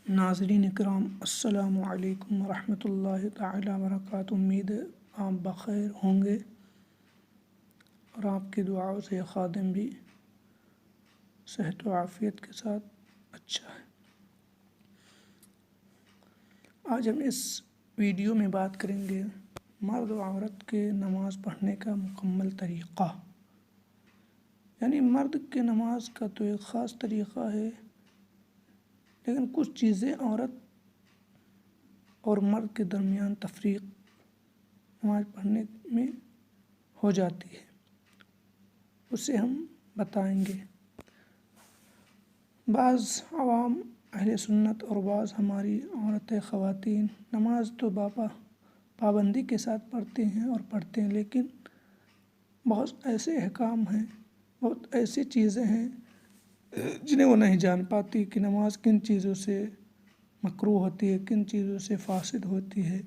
ناظرین کرام السلام علیکم ورحمۃ اللہ تعالی وبرکاتہ۔ امید ہے آپ بخیر ہوں گے اور آپ کی دعاؤں سے خادم بھی صحت و عافیت کے ساتھ اچھا ہے۔ آج ہم اس ویڈیو میں بات کریں گے مرد و عورت کے نماز پڑھنے کا مکمل طریقہ، یعنی مرد کے نماز کا تو ایک خاص طریقہ ہے، لیکن کچھ چیزیں عورت اور مرد کے درمیان تفریق نماز پڑھنے میں ہو جاتی ہے، اسے ہم بتائیں گے۔ بعض عوام اہل سنت اور بعض ہماری عورتیں خواتین نماز تو پابندی کے ساتھ پڑھتے ہیں، لیکن بہت ایسے احکام ہیں، بہت ایسی چیزیں ہیں جنہیں وہ نہیں جان پاتی کہ نماز کن چیزوں سے مکروہ ہوتی ہے، کن چیزوں سے فاسد ہوتی ہے،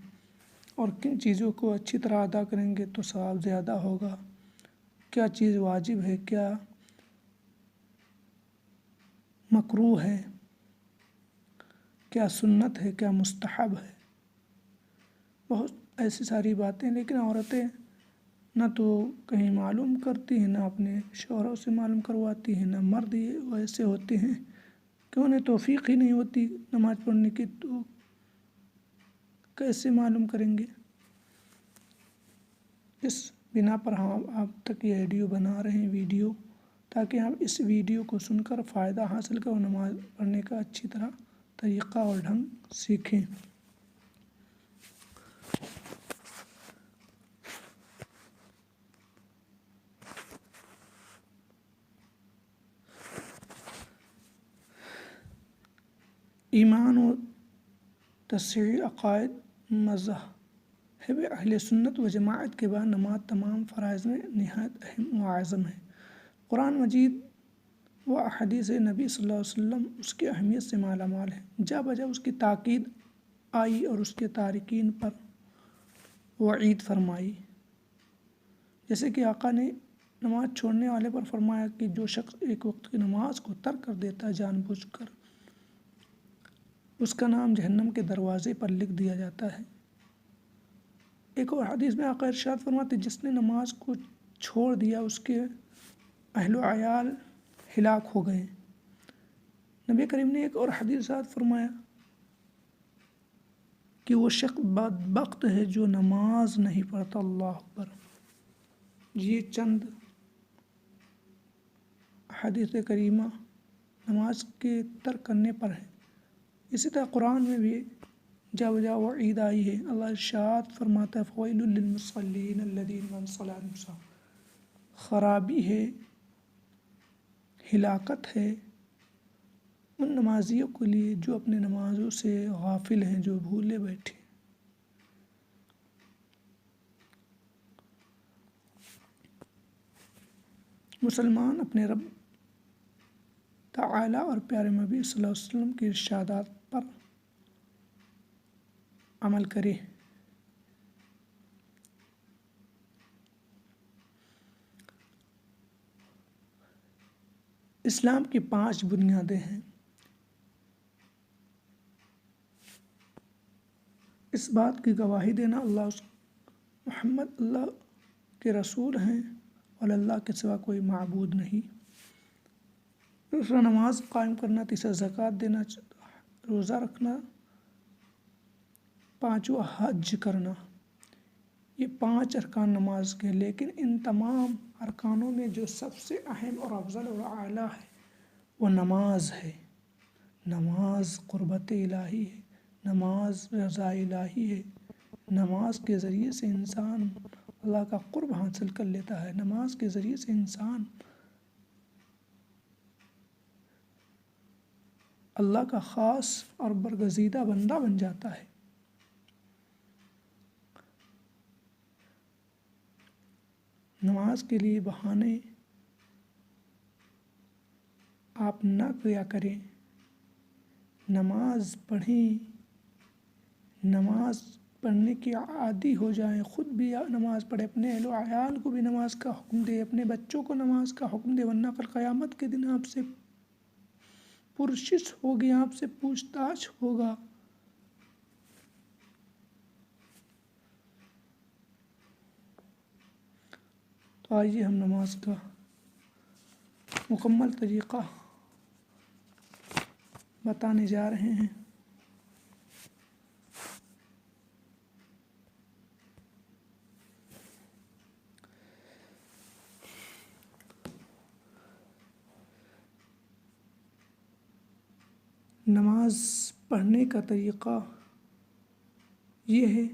اور کن چیزوں کو اچھی طرح ادا کریں گے تو ثواب زیادہ ہوگا، کیا چیز واجب ہے، کیا مکروہ ہے، کیا سنت ہے، کیا مستحب ہے، بہت ایسی ساری باتیں۔ لیکن عورتیں نہ تو کہیں معلوم کرتی ہیں، نہ اپنے شوہروں سے معلوم کرواتی ہیں، نہ مرد ویسے ہوتے ہیں کہ انہیں توفیق ہی نہیں ہوتی نماز پڑھنے کی، تو کیسے معلوم کریں گے؟ اس بنا پر ہم آپ تک یہ ویڈیو بنا رہے ہیں تاکہ ہم اس ویڈیو کو سن کر فائدہ حاصل کریں اور نماز پڑھنے کا اچھی طرح طریقہ اور ڈھنگ سیکھیں۔ ایمان و تصحیح عقائد مذہب اہل سنت و جماعت کے بعد نماز تمام فرائض میں نہایت اہم و اعظم ہے۔ قرآن مجید و احادیث نبی صلی اللہ علیہ وسلم اس کی اہمیت سے مالا مال ہے، جا بجا اس کی تاکید آئی اور اس کے تارکین پر وعید فرمائی، جیسے کہ آقا نے نماز چھوڑنے والے پر فرمایا کہ جو شخص ایک وقت کی نماز کو ترک کر دیتا ہے جان بوجھ کر، اس کا نام جہنم کے دروازے پر لکھ دیا جاتا ہے۔ ایک اور حدیث میں آقا ارشاد فرماتے جس نے نماز کو چھوڑ دیا اس کے اہل و عیال ہلاک ہو گئے۔ نبی کریم نے ایک اور حدیث ارشاد فرمایا کہ وہ شخص بدبخت ہے جو نماز نہیں پڑھتا۔ اللہ اکبر۔ یہ چند حدیث کریمہ نماز کے ترک کرنے پر ہے۔ اسی طرح قرآن میں بھی جا بجا وعید آئی ہے۔ اللہ ارشاد فرماتا ہے فویل للمصلین الذین هم عن صلاتهم ساہون، خرابی ہے، ہلاکت ہے ان نمازیوں کے لیے جو اپنے نمازوں سے غافل ہیں، جو بھولے بیٹھے۔ مسلمان اپنے رب تعالی اور پیارے نبی صلی اللہ علیہ وسلم کے ارشادات پر عمل کرے۔ اسلام کی 5 بنیادیں ہیں۔ اس بات کی گواہی دینا محمد اللہ کے رسول ہیں اور اللہ کے سوا کوئی معبود نہیں، دوسرا نماز قائم کرنا، تیسرا زکوٰۃ دینا، روزہ رکھنا، پانچواں حج کرنا۔ یہ 5 ارکان نماز کے، لیکن ان تمام ارکانوں میں جو سب سے اہم اور افضل اور اعلیٰ ہے وہ نماز ہے۔ نماز قربت الہی ہے، نماز رضا الہی ہے، نماز کے ذریعے سے انسان اللہ کا قرب حاصل کر لیتا ہے، نماز کے ذریعے سے انسان اللہ کا خاص اور برگزیدہ بندہ بن جاتا ہے۔ نماز کے لیے بہانے آپ نہ کیا کریں، نماز پڑھیں، نماز پڑھنے کی عادی ہو جائیں، خود بھی نماز پڑھیں، اپنے اہل و عیال کو بھی نماز کا حکم دے، اپنے بچوں کو نماز کا حکم دے، ورنہ کل قیامت کے دن آپ سے پرسش ہوگی، آپ سے پوچھ تاچھ ہوگا۔ تو آئیے ہم نماز کا مکمل طریقہ بتانے جا رہے ہیں۔ نماز پڑھنے کا طریقہ یہ ہے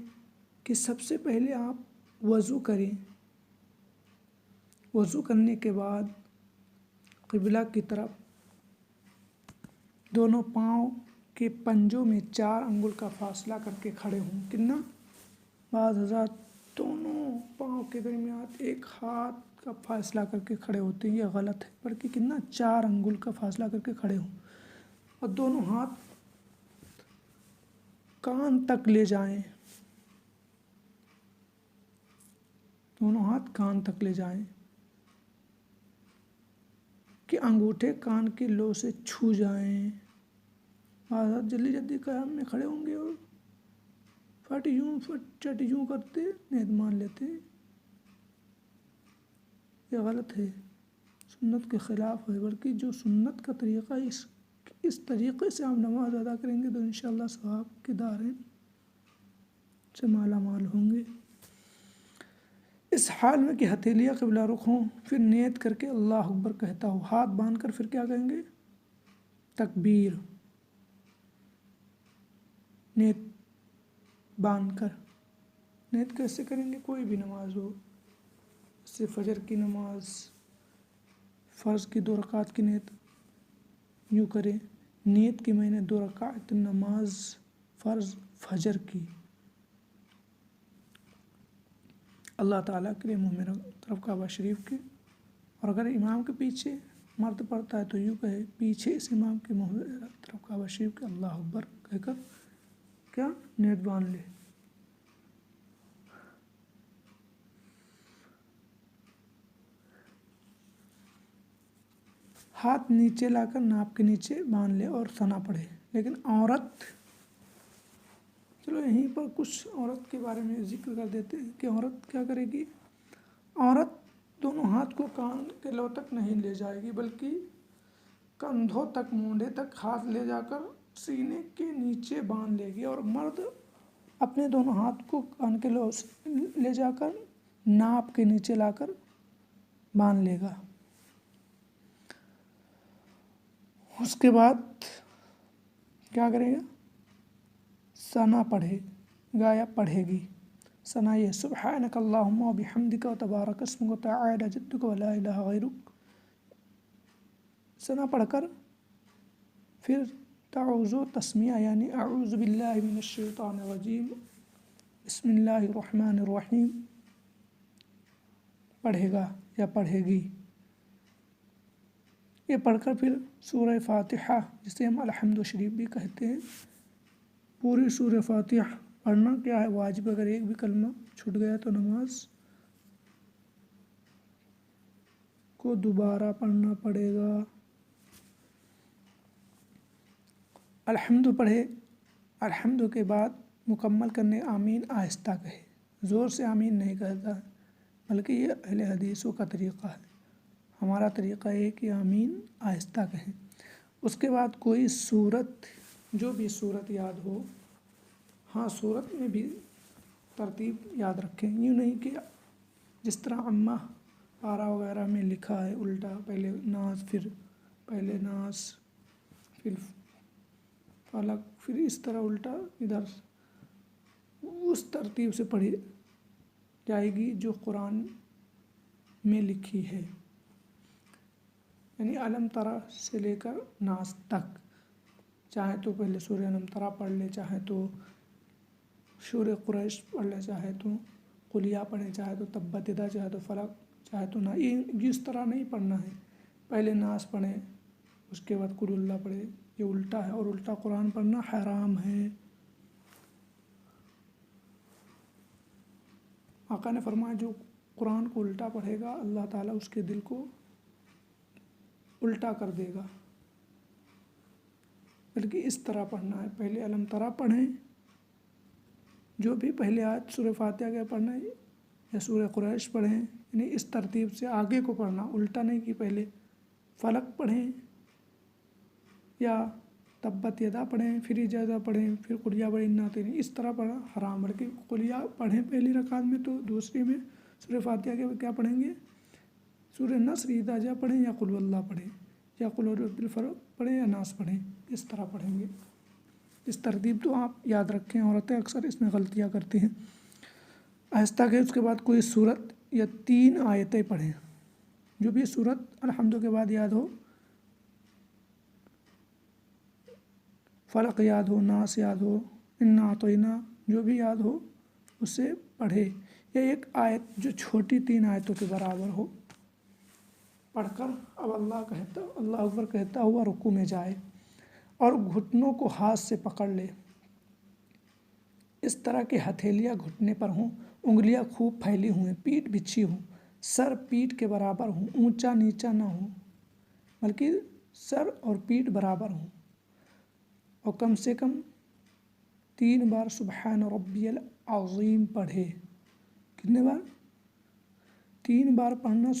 کہ سب سے پہلے آپ وضو کریں۔ وضو کرنے کے بعد قبلہ کی طرف دونوں پاؤں کے پنجوں میں 4 انگل کا فاصلہ کر کے کھڑے ہوں۔ کتنا؟ بعض حضرات دونوں پاؤں کے درمیان 1 ہاتھ کا فاصلہ کر کے کھڑے ہوتے ہیں، یہ غلط ہے، بلکہ کتنا 4 انگل کا فاصلہ کر کے کھڑے ہوں، اور دونوں ہاتھ کان تک لے جائیں۔ دونوں ہاتھ کان تک لے جائیں کہ انگوٹھے کان کی لو سے چھو جائیں۔ بعض جلدی جلدی قیام میں کھڑے ہوں گے اور فٹ یوں چٹ یوں کرتے نیت مان لیتے، یہ غلط ہے، سنت کے خلاف ہے، بلکہ جو سنت کا طریقہ اس طریقے سے آپ نماز ادا کریں گے تو انشاءاللہ ثواب کے دارین سے مالا مال ہوں گے۔ اس حال میں کہ ہتھیلیاں قبلہ رخ ہوں، پھر نیت کر کے اللہ اکبر کہتا ہو، ہاتھ باندھ کر پھر کیا کہیں گے؟ تکبیر۔ نیت باندھ کر، نیت کیسے کریں گے؟ کوئی بھی نماز ہو، جیسے فجر کی نماز، فرض کی 2 رکعت کی نیت یوں کریں، نیت کہ میں نے 2 رکعت نماز فرض فجر کی اللہ تعالیٰ کے لیے، منہ میرا طرف کعبہ شریف کے، اور اگر امام کے پیچھے مرد پڑتا ہے تو یوں کہے، پیچھے اس امام کے منہ میرا طرف کعبہ شریف کے، اللہ اکبر کہہ کر کیا نیت باندھ لے۔ ہاتھ نیچے لا کر ناپ کے نیچے باندھ لے اور ثنا پڑھے۔ لیکن عورت، چلو یہیں پر کچھ عورت کے بارے میں ذکر کر دیتے ہیں کہ عورت کیا کرے گی۔ عورت دونوں ہاتھ کو کان کے لو تک نہیں لے جائے گی، بلکہ کندھوں تک، مونڈے تک ہاتھ لے جا کر سینے کے نیچے باندھ لے گی، اور مرد اپنے دونوں ہاتھ کو کان کے لو سے لے جا کر ناپ کے نیچے لا کر باندھ لے گا۔ اس کے بعد کیا کرے گا؟ ثنا پڑھے گا یا پڑھے گی۔ ثنا یہ سبحانک اللہم و بحمدک و تبارک اسمک و تعالی جدک و لا الہ غیرک، ثنا پڑھ کر پھر تعوذ و تسمیہ یعنی اعوذ باللہ من الشیطان الرجیم بسم اللہ الرحمن الرحیم پڑھے گا یا پڑھے گی۔ یہ پڑھ کر پھر سورہ فاتحہ، جسے ہم الحمد شریف بھی کہتے ہیں، پوری سورہ فاتحہ پڑھنا کیا ہے واجب، اگر ایک بھی کلمہ چھوٹ گیا تو نماز کو دوبارہ پڑھنا پڑے گا۔ الحمد پڑھے، الحمد کے بعد مکمل کرنے آمین آہستہ کہے، زور سے آمین نہیں کہتا ہے، بلکہ یہ اہل حدیثوں کا طریقہ ہے۔ ہمارا طریقہ ہے کہ آمین آہستہ کہیں۔ اس کے بعد کوئی صورت، جو بھی صورت یاد ہو، ہاں صورت میں بھی ترتیب یاد رکھیں، یوں نہیں کہ جس طرح عامہ پارہ وغیرہ میں لکھا ہے الٹا، پہلے ناس پھر پہلے ناس پھر فلق، پھر اس طرح الٹا ادھر، اس ترتیب سے پڑھی جائے گی جو قرآن میں لکھی ہے، یعنی علم ترى سے لے کر ناس تک، چاہے تو پہلے سورہ علم ترى پڑھ لے، چاہے تو سورہ قریش پڑھ لے، چاہے تو قل یا پڑھے، چاہے تو تبت یدا، چاہے تو فلق، چاہے تو نا، یہ اس طرح نہیں پڑھنا ہے، پہلے ناس پڑھیں اس کے بعد قل اللہ پڑھے، یہ الٹا ہے، اور الٹا قرآن پڑھنا حرام ہے۔ آقا نے فرمایا جو قرآن کو الٹا پڑھے گا اللہ تعالیٰ اس کے دل کو الٹا کر دے گا۔ بلکہ اس طرح پڑھنا ہے. پہلے علم ترا پڑھیں، جو بھی پہلے آیت سورہ فاتحہ کے پڑھنا ہے، یا سورہ قریش پڑھیں، یعنی اس ترتیب سے آگے کو پڑھنا، الٹا نہیں کہ پہلے فلق پڑھیں یا تبت یدا پڑھیں پھر اجازہ پڑھیں پھر قل یا بڑی ناتین، اس طرح پڑھا حرام. بلکہ قل یا پڑھیں پہلی رکعت میں تو دوسری میں سورہ فاتحہ کے کیا پڑھیں گے؟ سورہ نصر اذا جاء پڑھیں یا قل واللہ پڑھیں یا قل اعوذ برب الفلق پڑھیں یا ناس پڑھیں، اس طرح پڑھیں گے. اس ترتیب تو آپ یاد رکھیں، عورتیں اکثر اس میں غلطیاں کرتی ہیں. آہستہ کہ اس کے بعد کوئی صورت یا 3 آیتیں پڑھیں، جو بھی صورت الحمد کے بعد یاد ہو، فلق یاد ہو، ناس یاد ہو، انا اعطینہ جو بھی یاد ہو اسے پڑھے، یا ایک آیت جو چھوٹی 3 آیتوں کے برابر ہو پڑھ کر اب اللہ اکبر کہتا ہوا رکوع میں جائے اور گھٹنوں کو ہاتھ سے پکڑ لے، اس طرح کہ ہتھیلیاں گھٹنے پر ہوں، انگلیاں خوب پھیلی ہوئیں، پیٹھ بچھی ہوں، سر پیٹھ کے برابر ہوں، اونچا نیچا نہ ہو بلکہ سر اور پیٹھ برابر ہوں، اور کم سے کم 3 بار سبحان ربی العظیم پڑھے. کتنے بار؟ 3 بار پڑھنا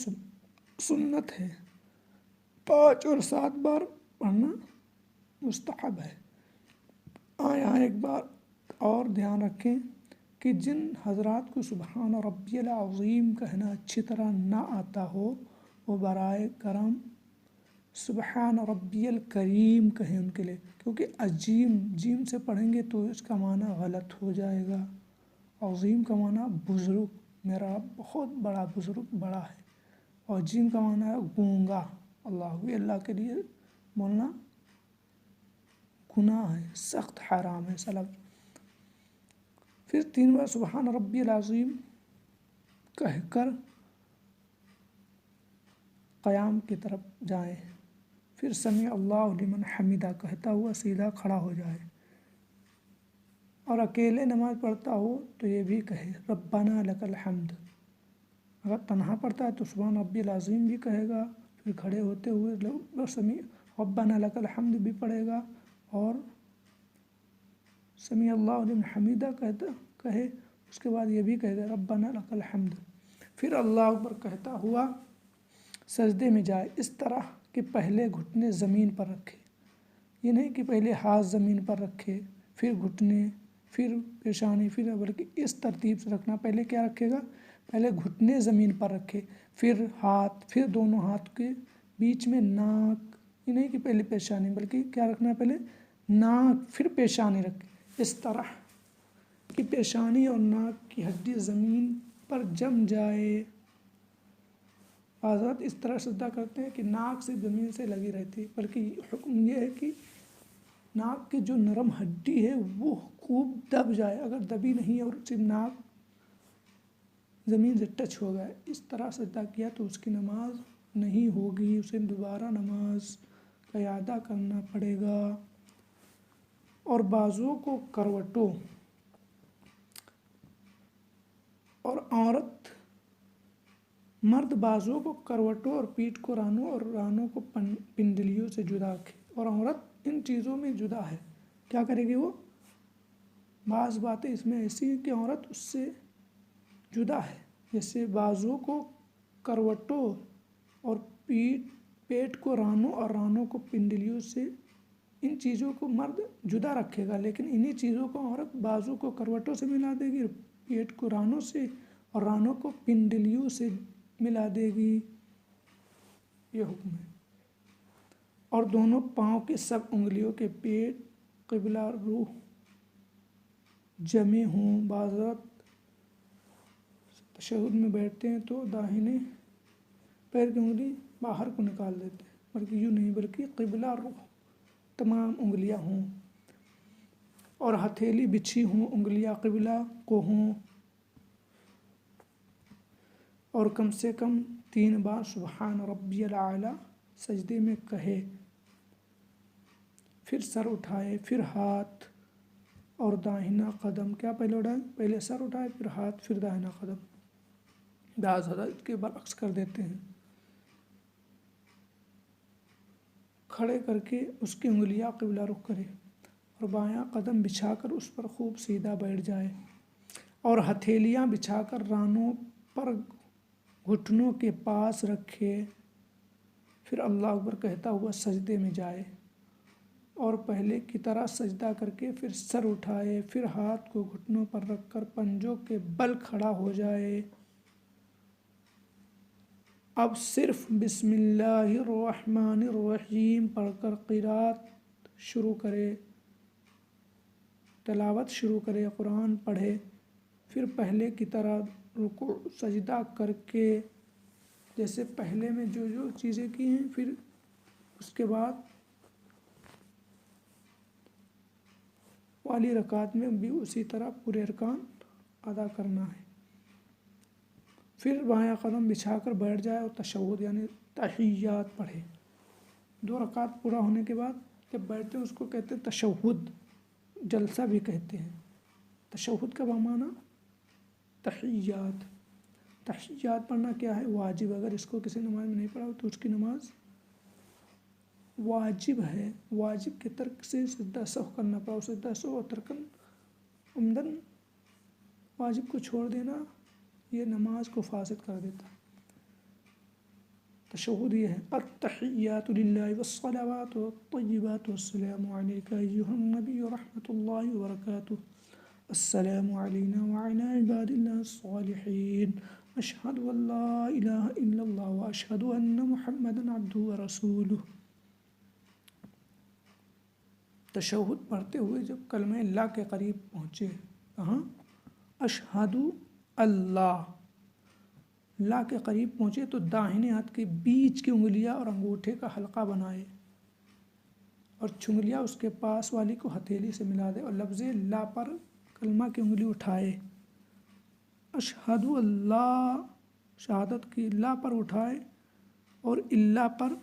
سنت ہے، 5 اور 7 بار پڑھنا مستحب ہے. یہاں ایک بار اور دھیان رکھیں کہ جن حضرات کو سبحان ربی العظیم کہنا اچھی طرح نہ آتا ہو وہ برائے کرم سبحان ربی الکریم کہیں ان کے لیے، کیونکہ عظیم جیم سے پڑھیں گے تو اس کا معنی غلط ہو جائے گا. عظیم کا معنی بزرگ، میرا بہت بڑا بزرگ بڑا ہے، اور جیم کا معنی ہے گونگا. اللہ کے لیے بولنا گناہ ہے، سخت حرام ہے سلام. پھر 3 بار سبحان ربی العظیم کہہ کر قیام کی طرف جائیں، پھر سمیع اللہ لمن حمیدہ کہتا ہوا سیدھا کھڑا ہو جائے، اور اکیلے نماز پڑھتا ہو تو یہ بھی کہے ربنا لک الحمد. اگر تنہا پڑھتا ہے تو سبحان ربی العظیم بھی کہے گا، پھر کھڑے ہوتے ہوئے سمیع ربنا لک الحمد بھی پڑھے گا، اور سمیع اللہ لمن حمیدہ کہے، اس کے بعد یہ بھی کہے گا ربنا لک الحمد. پھر اللہ اکبر کہتا ہوا سجدے میں جائے، اس طرح کہ پہلے گھٹنے زمین پر رکھے. یہ نہیں کہ پہلے ہاتھ زمین پر رکھے پھر گھٹنے پھر پیشانی بلکہ اس ترتیب سے رکھنا. پہلے کیا رکھے گا؟ پہلے گھٹنے زمین پر رکھے، پھر ہاتھ، پھر دونوں ہاتھ کے بیچ میں ناک. یہ نہیں کہ پہلے پیشانی بلکہ کیا رکھنا ہے؟ پہلے ناک پھر پیشانی رکھے، اس طرح کہ پیشانی اور ناک کی ہڈی زمین پر جم جائے. حضرت اس طرح سجدہ کرتے ہیں کہ ناک سے زمین سے لگی رہتی، بلکہ حکم یہ ہے کہ ناک کی جو نرم ہڈی ہے وہ خوب دب جائے. اگر دبی نہیں اور صرف ناک زمین سے ٹچ ہو گئے، اس طرح سجدہ کیا تو اس کی نماز نہیں ہوگی، اسے دوبارہ نماز کا اعادہ کرنا پڑے گا. اور بازو کو کروٹوں، اور عورت مرد بازو کو کروٹوں اور پیٹھ کو رانوں اور رانوں کو پنڈلیوں سے جدا رکھے. اور عورت ان چیزوں میں جدا ہے، کیا کرے گی؟ وہ بعض باتیں اس میں ایسی ہیں کہ عورت اس سے جدا ہے، جیسے بازو کو کروٹوں اور پیٹ کو رانوں اور رانوں کو پنڈلیوں سے، ان چیزوں کو مرد جدا رکھے گا، لیکن انہی چیزوں کو عورت بازو کو کروٹوں سے ملا دے گی، پیٹ کو رانوں سے اور رانوں کو پنڈلیوں سے ملا دے گی. یہ حکم ہے. اور دونوں پاؤں کی سب انگلیوں کے پیٹ قبلہ روح جمے ہوں. بعضرات تشہد میں بیٹھتے ہیں تو داہنے پیر کی انگلی باہر کو نکال دیتے ہیں، بلکہ یوں نہیں، بلکہ قبلہ روح تمام انگلیاں ہوں، اور ہتھیلی بچھی ہوں، انگلیاں قبلہ کو ہوں، اور کم سے کم 3 بار سبحان ربی الاعلیٰ سجدے میں کہے. پھر سر اٹھائے، پھر ہاتھ اور داہنا قدم. کیا پہلے اٹھائے؟ پہلے سر اٹھائے پھر ہاتھ پھر داہنا قدم. بعض حضرات اس کے برعکس کر دیتے ہیں. کھڑے کر کے اس کی انگلیاں قبلہ رخ کرے اور بایاں قدم بچھا کر اس پر خوب سیدھا بیٹھ جائے اور ہتھیلیاں بچھا کر رانوں پر گھٹنوں کے پاس رکھے، پھر اللہ اکبر کہتا ہوا سجدے میں جائے اور پہلے کی طرح سجدہ کر کے پھر سر اٹھائے، پھر ہاتھ کو گھٹنوں پر رکھ کر پنجوں کے بل کھڑا ہو جائے۔ اب صرف بسم اللہ الرحمن الرحیم پڑھ کر قرات شروع کرے، تلاوت شروع کرے، قرآن پڑھے، پھر پہلے کی طرح رکوع سجدہ کر کے جیسے پہلے میں جو جو چیزیں کی ہیں، پھر اس کے بعد والی رکعت میں بھی اسی طرح پورے ارکان ادا کرنا ہے۔ پھر بایاں قدم بچھا کر بیٹھ جائے اور تشہد یعنی تحیات پڑھے۔ 2 رکعت پورا ہونے کے بعد جب بیٹھتے ہیں اس کو کہتے ہیں تشہد، جلسہ بھی کہتے ہیں۔ تشہد کا معنی تحیات۔ تحیات پڑھنا کیا ہے؟ واجب۔ اگر اس کو کسی نماز میں نہیں پڑھا تو اس کی نماز واجب ہے۔ واجب کے ترک سے سجدہ سہو کرنا پڑا، سجدہ سہو اور ترکن عمدن واجب کو چھوڑ دینا یہ نماز کو فاسد کر دیتا۔ تشہد یہ ہے التحیات للہ والصلوات والطیبات والسلام علیک ایہا النبی ورحمۃ اللہ وبرکاتہ، السلام علینا وعلی عباد اللہ الصالحین، اشہد ان لا الہ الا اللہ واشہد ان محمدا عبدہ ورسولہ۔ تشہد پڑھتے ہوئے جب کلمہ لا کے قریب پہنچے، کہاں؟ اشہد اللہ، لا کے قریب پہنچے تو داہنے ہاتھ کے بیچ کی انگلیاں اور انگوٹھے کا حلقہ بنائے اور چنگلیاں اس کے پاس والی کو ہتھیلی سے ملا دے اور لفظ لا پر کلمہ کی انگلی اٹھائے۔ اشہد اللہ شہادت کی لا پر اٹھائے اور اللہ پر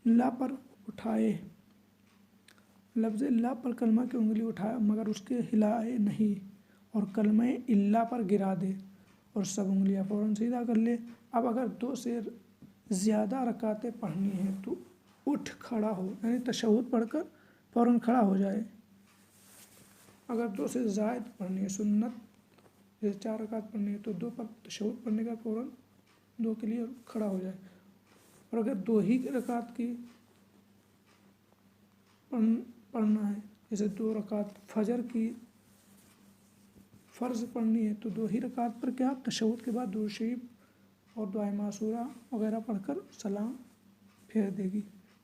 لا پر اٹھائے، لفظ لا پر کلمہ کی انگلی اٹھائے مگر اس کے ہلائے نہیں اور کلمہ اللہ پر گرا دے اور سب انگلیاں فوراً سیدھا کر لے۔ اب اگر 2 سے زیادہ رکعتیں پڑھنی ہیں تو اٹھ کھڑا ہو، یعنی تشہد پڑھ کر فوراً کھڑا ہو جائے۔ اگر 2 سے زائد پڑھنی ہے، سنت جیسے 4 رکعت پڑھنی ہے تو 2 پر تشہد پڑھنے کا فوراً 2 کے لیے کھڑا ہو جائے، اور اگر 2 ہی رکعت کی پڑھنا ہے جیسے 2 رکعت فجر کی فرض پڑھنی ہے تو 2 ہی رکعت پر کیا تشہد کے بعد درود شریف اور دعائے معصورہ وغیرہ پڑھ کر سلام پھیر دے گی۔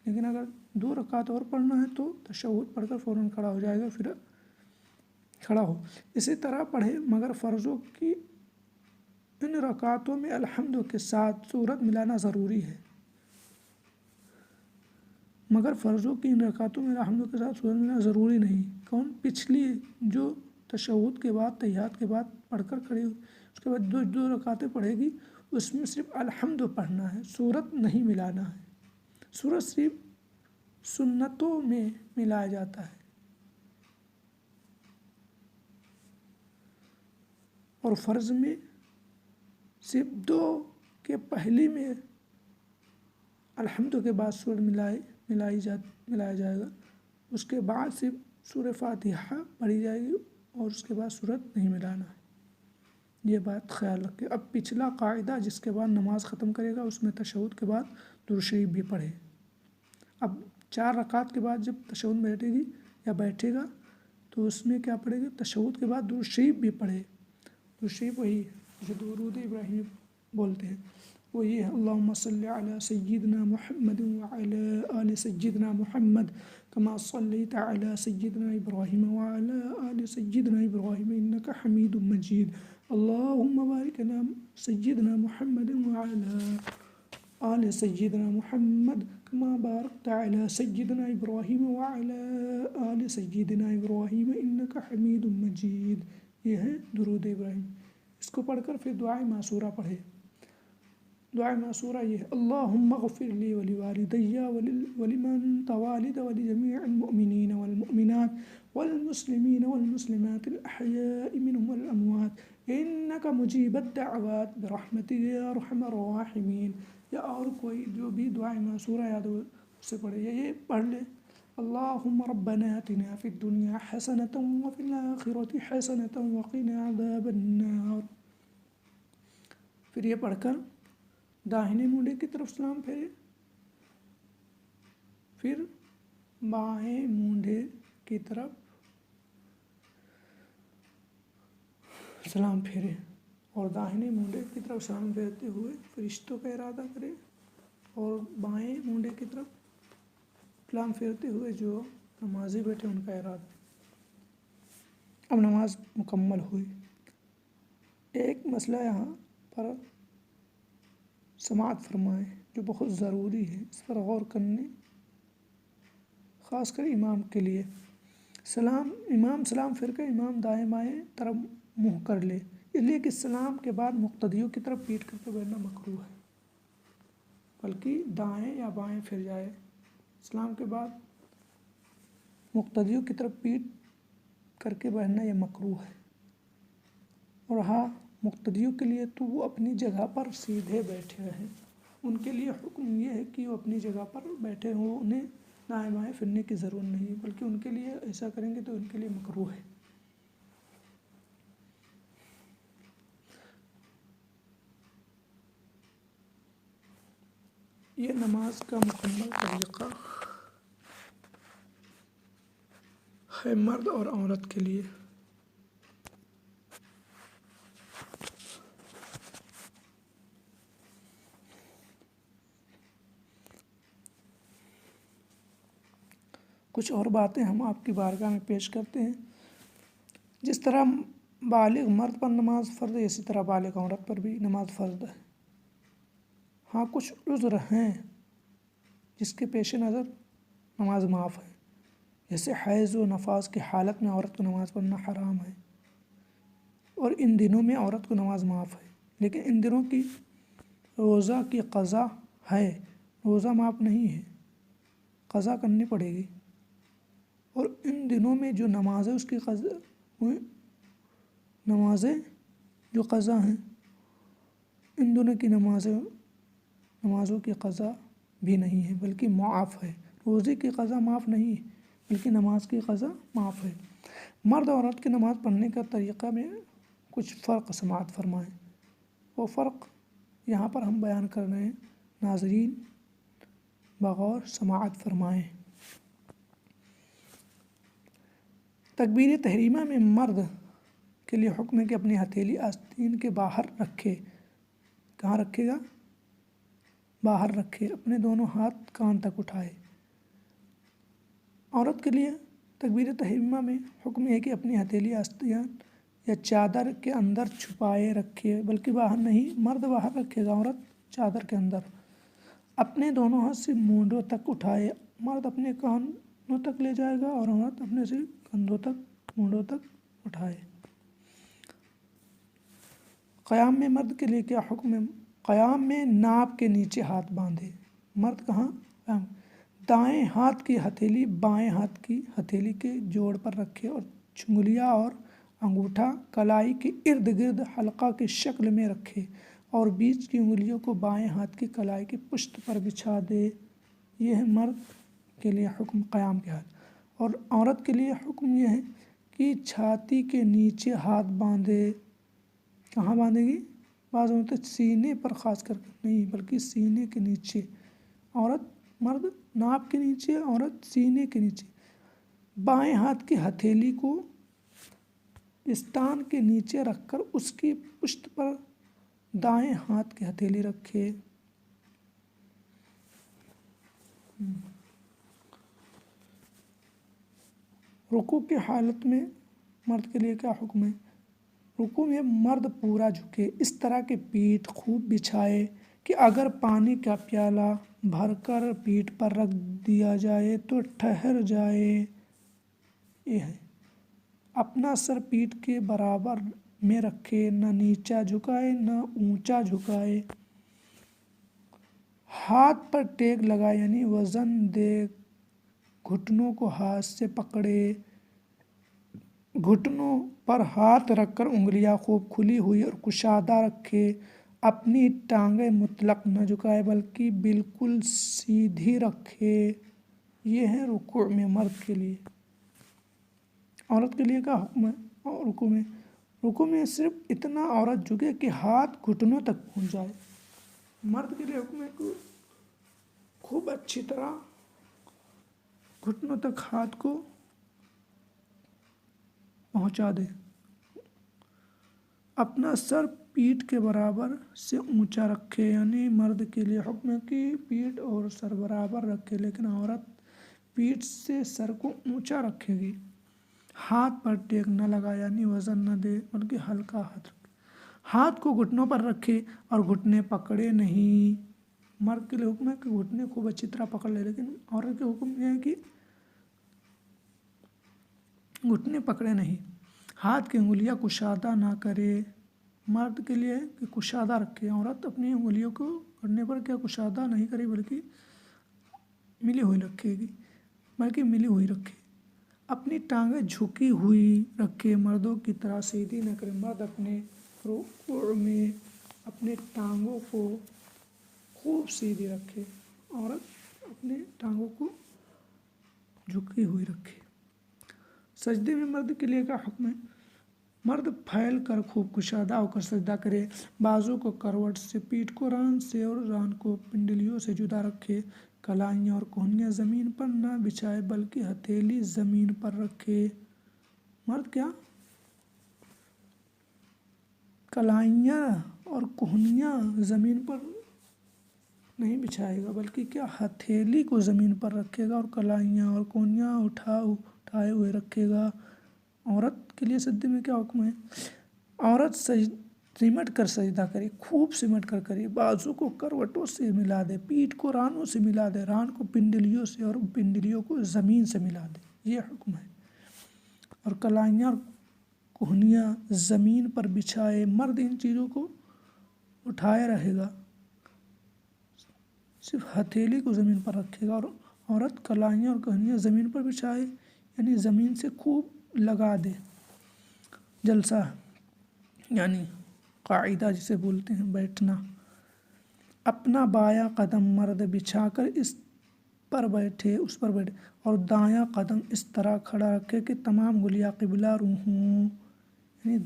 لیکن اگر 2 رکعت اور پڑھنا ہے تو تشہد پڑھ کر فوراً کھڑا ہو جائے گا، پھر کھڑا ہو۔ اسی طرح پڑھے مگر فرضوں کی ان رکعتوں میں الحمد کے ساتھ سورت ملانا ضروری ہے۔ مگر فرضوں کی ان رکعتوں میں الحمد کے ساتھ سورت ملانا ضروری نہیں۔ کون؟ پچھلی جو تشہد کے بعد تحیات کے بعد پڑھ کر کھڑی ہوئی، اس کے بعد 2 رکعتیں پڑھے گی، اس میں صرف الحمد پڑھنا ہے، سورت نہیں ملانا ہے۔ سورت صرف سنتوں میں ملایا جاتا ہے اور فرض میں صرف 2 کے پہلی میں الحمد کے بعد سورت ملایا جائے گا، اس کے بعد صرف سورہ فاتحہ پڑھی جائے گی اور اس کے بعد سورت نہیں ملانا ہے۔ یہ بات خیال رکھے۔ اب پچھلا قاعدہ جس کے بعد نماز ختم کرے گا اس میں تشہد کے بعد درود شریف بھی پڑھے۔ اب 4 رکعت کے بعد جب تشہد میں بیٹھے گی یا بیٹھے گا تو اس میں کیا پڑھے گی؟ تشہد کے بعد درود شریف بھی پڑھے۔ درود شریف وہی جو درود ابراہیم بولتے ہیں وہی ہے، اللہم صلی علی سیدنا محمد وعلی آل سیدنا محمد کما صلیت علی سیدنا ابراہیم وعلی آل سیدنا ابراہیم انک حمید مجید، اللہم بارک علی سیدنا محمد وعلی آل سیدنا محمد کما بارکت علی سیدنا ابراہیم وعلی آل سیدنا ابراہیم انک حمید مجید۔ یہ ہے درود ابراہیم۔ اس کو پڑھ کر پھر دعائے معصورہ پڑھے۔ دعائے معصورہ یہ ہے، اللہم اغفر لی ولوالدی ولمن توالد ولجمیع المؤمنین والمؤمنات والمسلمین والمسلمات الاحیاء منهم والاموات انک مجیب الدعوات برحمتک یا ارحم الراحمین۔ یا اور کوئی جو بھی دعائیں معصورہ یاد ہو اسے پڑھے، یا یہ پڑھ لے اللہم ربنا آتنا فی الدنیا حسنۃ وفی الآخرۃ حسنۃ وقنا عذاب النار۔ پھر یہ پڑھ کر داہنے مونڈے کی طرف سلام پھیرے، پھر بائیں مونڈے کی طرف سلام پھیرے اور داہنے مونڈے کی طرف سلام پھیرتے ہوئے فرشتوں کا ارادہ کرے، اور بائیں مونڈے کی طرف سلام پھیرتے ہوئے جو نمازی بیٹھے ان کا ارادہ۔ اب نماز مکمل ہوئی۔ ایک مسئلہ یہاں پر سماعت فرمائیں جو بہت ضروری ہے، اس پر غور کرنے، خاص کر امام کے لیے۔ امام سلام پھر کر امام دائیں بائیں طرف منہ کر لے، اس لیے کہ سلام کے بعد مقتدیوں کی طرف پیٹ کر کے بیٹھنا مکروہ ہے، بلکہ دائیں یا بائیں پھر جائے۔ سلام کے بعد مقتدیوں کی طرف پیٹ کر کے بیٹھنا یہ مکروہ ہے، اور ہاں مقتدیوں کے لیے تو وہ اپنی جگہ پر سیدھے بیٹھے رہیں، ان کے لیے حکم یہ ہے کہ وہ اپنی جگہ پر بیٹھے ہوں، انہیں دائیں بائیں پھرنے کی ضرورت نہیں، بلکہ ان کے لیے ایسا کریں گے تو ان کے لیے مکروہ ہے۔ یہ نماز کا مکمل طریقہ ہے مرد اور عورت کے لیے۔ کچھ اور باتیں ہم آپ کی بارگاہ میں پیش کرتے ہیں۔ جس طرح بالغ مرد پر نماز فرض ہے، اسی طرح بالغ عورت پر بھی نماز فرض ہے۔ ہاں کچھ عذر ہیں جس کے پیش نظر نماز معاف ہے، جیسے حیض و نفاس کی حالت میں عورت کو نماز پڑھنا حرام ہے، اور ان دنوں میں عورت کو نماز معاف ہے، لیکن ان دنوں کی روزہ کی قضا ہے، روزہ معاف نہیں ہے، قضا کرنی پڑے گی۔ اور ان دنوں میں جو نمازیں اس کی نمازیں جو قضا ہیں، ان دنوں کی نمازوں کی قضا بھی نہیں ہے بلکہ معاف ہے۔ روزے کی قضا معاف نہیں ہے بلکہ نماز کی قضا معاف ہے۔ مرد اور عورت کی نماز پڑھنے کا طریقہ میں کچھ فرق سماعت فرمائیں، وہ فرق یہاں پر ہم بیان کر رہے ہیں، ناظرین بغور سماعت فرمائیں۔ تکبیر تحریمہ میں مرد کے لیے حکم ہے کہ اپنی ہتھیلی آستین کے باہر رکھے۔ کہاں رکھے گا؟ باہر رکھے، اپنے دونوں ہاتھ کان تک اٹھائے۔ عورت کے لیے تکبیر تحریمہ میں حکم ہے کہ اپنی ہتھیلی آستین یا چادر کے اندر چھپائے رکھے، بلکہ باہر نہیں، مرد باہر رکھے گا، عورت چادر کے اندر۔ اپنے دونوں ہاتھ سے مونڈوں تک اٹھائے، مرد اپنے کانوں تک لے جائے گا اور عورت اپنے سے کندھوں تک مونڈوں تک اٹھائے۔ قیام میں مرد کے لیے کیا حکم ہے؟ قیام میں ناپ کے نیچے ہاتھ باندھے، مرد کہاں؟ قیام، دائیں ہاتھ کی ہتھیلی بائیں ہاتھ کی ہتھیلی کے جوڑ پر رکھے اور چنگلیاں اور انگوٹھا کلائی کے ارد گرد حلقہ کی شکل میں رکھے، اور بیچ کی انگلیوں کو بائیں ہاتھ کی کلائی کی پشت پر بچھا دے۔ یہ ہے مرد کے لیے حکم قیام کے ہاتھ۔ اور عورت کے لیے حکم یہ ہے کہ چھاتی کے نیچے ہاتھ باندھے۔ کہاں باندھے گی؟ بعض ہوتے سینے پر خاص کر کے نہیں بلکہ سینے کے نیچے، مرد ناپ کے نیچے، عورت سینے کے نیچے۔ بائیں ہاتھ کی ہتھیلی کو پستان کے نیچے رکھ کر اس کی پشت پر دائیں ہاتھ کی ہتھیلی رکھے۔ رکوع کی حالت میں مرد کے لیے کیا حکم ہے؟ رکوع میں مرد پورا جھکے، اس طرح کہ پیٹھ خوب بچھائے کہ اگر پانی کا پیالہ بھر کر پیٹھ پر رکھ دیا جائے تو ٹھہر جائے۔ یہ ہے اپنا سر پیٹھ کے برابر میں رکھے، نہ نیچا جھکائے نہ اونچا جھکائے۔ ہاتھ پر ٹیک لگائے یعنی وزن دے، گھٹنوں کو ہاتھ سے پکڑے، گھٹنوں پر ہاتھ رکھ کر انگلیاں خوب کھلی ہوئی اور کشادہ رکھے، اپنی ٹانگیں مطلق نہ جھکائے بلکہ بالکل سیدھی رکھے۔ یہ ہے رکوع میں مرد کے لیے۔ عورت کے لیے کیا حکم ہے رکوع میں؟ رکوع میں صرف اتنا عورت جھکے کہ ہاتھ گھٹنوں تک پہنچ جائے۔ مرد کے لیے حکم ہے کہ خوب اچھی طرح گھٹنوں تک ہاتھ کو پہنچا دے۔ اپنا سر پیٹھ کے برابر سے اونچا رکھے، یعنی مرد کے لیے حکم ہے کہ پیٹھ اور سر برابر رکھے، لیکن عورت پیٹھ سے سر کو اونچا رکھے گی۔ ہاتھ پر ٹیک نہ لگائے، یعنی وزن نہ دے بلکہ ہلکا ہاتھ رکھے۔ ہاتھ کو گھٹنوں پر رکھے اور گھٹنے پکڑے نہیں۔ مرد کے لیے حکم ہے کہ گھٹنے خوب اچھی طرح پکڑ لے، لیکن عورت کے حکم یہ ہے کہ گھٹنے پکڑے نہیں۔ ہاتھ کی انگلیاں کشادہ نہ کرے۔ مرد کے لیے کہ کشادہ رکھے، عورت اپنی انگلیوں کو گھٹنے پر کیا کشادہ نہیں کرے بلکہ ملی ہوئی رکھے۔ اپنی ٹانگیں جھکی ہوئی رکھے، مردوں کی طرح سیدھی نہ کرے۔ مرد اپنے رکوع میں اپنے ٹانگوں کو خوب سیدھی رکھے، عورت اپنے ٹانگوں کو جھکی ہوئی رکھے۔ سجدے میں مرد کے لیے کیا حکم ہے؟ مرد پھیل کر خوب کشادہ ہو کر سجدہ کرے، بازو کو کروٹ سے، پیٹھ کو ران سے اور ران کو پنڈلیوں سے جدا رکھے۔ کلائیاں اور کوہنیاں زمین پر نہ بچھائے بلکہ ہتھیلی زمین پر رکھے۔ مرد کیا کلائیاں اور کوہنیاں زمین پر نہیں بچھائے گا بلکہ کیا ہتھیلی کو زمین پر رکھے گا، اور کلائیاں اور کوہنیاں اٹھائے ہوئے رکھے گا۔ عورت کے لیے سجدے میں کیا حکم ہے؟ عورت سمٹ کر سجدہ کرے، خوب سمٹ کر کرے، بازو کو کروٹوں سے ملا دے، پیٹھ کو رانوں سے ملا دے، ران کو پنڈلیوں سے اور پنڈلیوں کو زمین سے ملا دے، یہ حکم ہے۔ اور کلائیاں اور کوہنیاں زمین پر بچھائے، مرد ان چیزوں کو اٹھائے رہے گا، صرف ہتھیلی کو زمین پر رکھے گا، اور عورت کلائیاں اور کوہنیاں زمین پر بچھائے، یعنی زمین سے خوب لگا دے۔ جلسہ یعنی قاعدہ جسے بولتے ہیں، بیٹھنا۔ اپنا بایاں قدم مرد بچھا کر اس پر بیٹھے اور دایاں قدم اس طرح کھڑا رکھے کہ تمام انگلیاں قبلہ رو ہوں، یعنی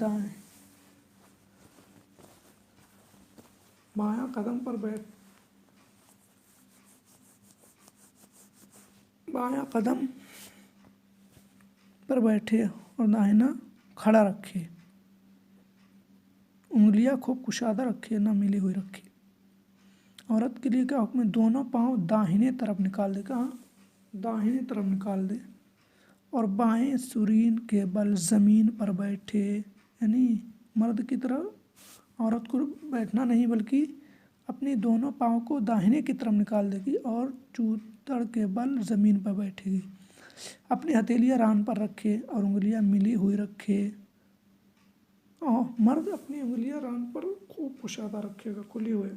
بایاں قدم پر بیٹھے اور داہنا کھڑا رکھے، انگلیاں خوب کشادہ رکھے، نہ ملی ہوئی رکھے۔ عورت کے لیے کیا حکم ہے؟ دونوں پاؤں داہنے طرف نکال دے، کہاں؟ داہنے طرف نکال دے، اور بائیں سرین کے بل زمین پر بیٹھے، یعنی مرد کی طرح عورت کو بیٹھنا نہیں بلکہ اپنی دونوں پاؤں کو داہنے کی طرف نکال دے گی اور چوتڑ کے بل زمین پر بیٹھے گی۔ اپنی ہتھیلیاں ران پر رکھے اور انگلیاں ملی ہوئی رکھے۔ مرد اپنی انگلیاں ران پر خوب کشادہ رکھے گا، کھلی ہوئے،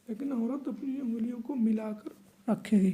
لیکن عورت اپنی انگلیوں کو ملا کر رکھے گی۔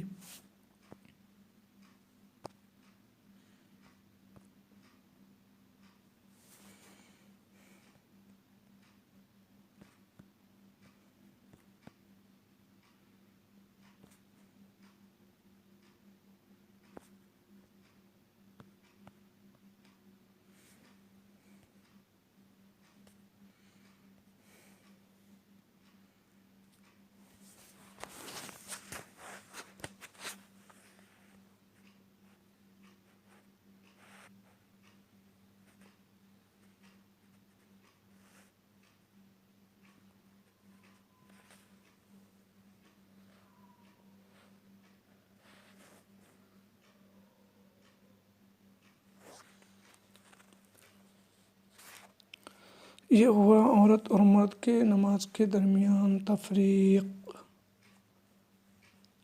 یہ ہوا عورت اور مرد کے نماز کے درمیان تفریق۔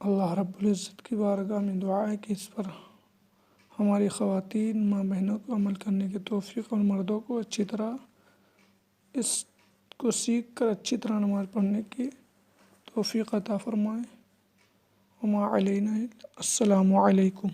اللہ رب العزت کی بارگاہ میں دعا ہے کہ اس پر ہماری خواتین ماں بہنوں کو عمل کرنے کی توفیق اور مردوں کو اچھی طرح اس کو سیکھ کر اچھی طرح نماز پڑھنے کی توفیق عطا فرمائے۔ وما علینا السلام علیکم۔